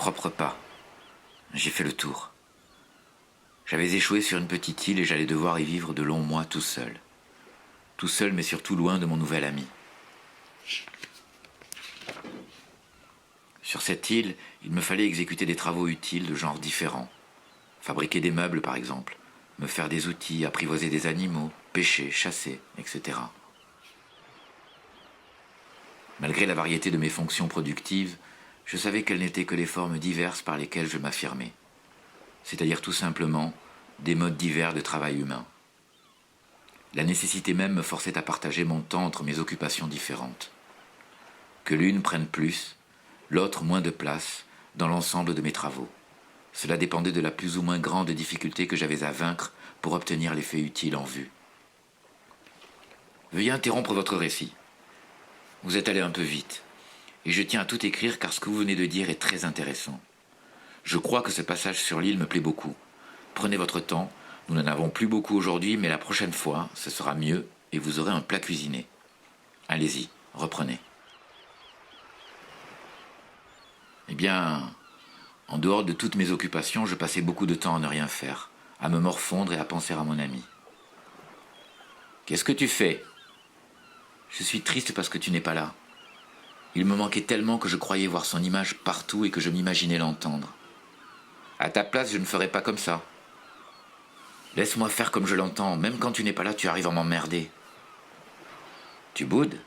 propres pas. J'ai fait le tour. J'avais échoué sur une petite île et j'allais devoir y vivre de longs mois tout seul. Tout seul, mais surtout loin de mon nouvel ami. Sur cette île, il me fallait exécuter des travaux utiles de genres différents. Fabriquer des meubles, par exemple, me faire des outils, apprivoiser des animaux, pêcher, chasser, etc. Malgré la variété de mes fonctions productives, je savais quelles n'étaient que les formes diverses par lesquelles je m'affirmais. C'est-à-dire tout simplement des modes divers de travail humain. La nécessité même me forçait à partager mon temps entre mes occupations différentes. Que l'une prenne plus, l'autre moins de place dans l'ensemble de mes travaux. Cela dépendait de la plus ou moins grande difficulté que j'avais à vaincre pour obtenir l'effet utile en vue. Veuillez interrompre votre récit. Vous êtes allé un peu vite, et je tiens à tout écrire car ce que vous venez de dire est très intéressant. Je crois que ce passage sur l'île me plaît beaucoup. Prenez votre temps, nous n'en avons plus beaucoup aujourd'hui, mais la prochaine fois, ce sera mieux et vous aurez un plat cuisiné. Allez-y, reprenez. Eh bien, en dehors de toutes mes occupations, je passais beaucoup de temps à ne rien faire, à me morfondre et à penser à mon ami. Qu'est-ce que tu fais ? Je suis triste parce que tu n'es pas là. Il me manquait tellement que je croyais voir son image partout et que je m'imaginais l'entendre. À ta place, je ne ferais pas comme ça. Laisse-moi faire comme je l'entends, même quand tu n'es pas là, tu arrives à m'emmerder. Tu boudes ?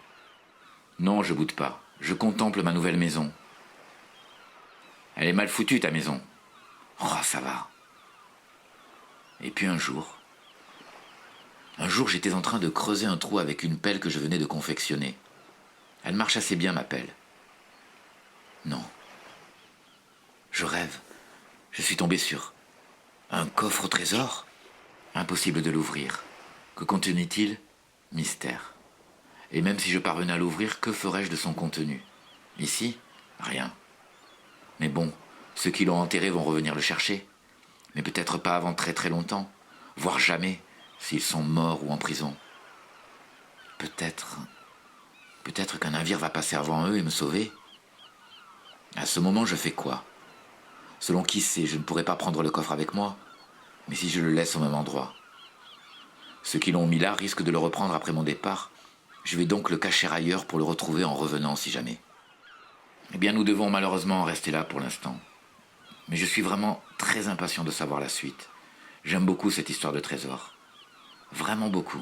Non, je boude pas. Je contemple ma nouvelle maison. Elle est mal foutue, ta maison. Oh, ça va. Et puis un jour, j'étais en train de creuser un trou avec une pelle que je venais de confectionner. Elle marche assez bien, ma pelle. Non. Je rêve. Je suis tombé sur un coffre au trésor. Impossible de l'ouvrir. Que contenait-il ? Mystère. Et même si je parvenais à l'ouvrir, que ferais-je de son contenu ? Ici, rien. Mais bon, ceux qui l'ont enterré vont revenir le chercher. Mais peut-être pas avant très très longtemps, voire jamais, s'ils sont morts ou en prison. Peut-être qu'un navire va passer avant eux et me sauver. À ce moment, je fais quoi ? Selon qui c'est, je ne pourrais pas prendre le coffre avec moi, mais si je le laisse au même endroit. Ceux qui l'ont mis là risquent de le reprendre après mon départ. Je vais donc le cacher ailleurs pour le retrouver en revenant si jamais. Eh bien, nous devons malheureusement en rester là pour l'instant. Mais je suis vraiment très impatient de savoir la suite. J'aime beaucoup cette histoire de trésor. Vraiment beaucoup.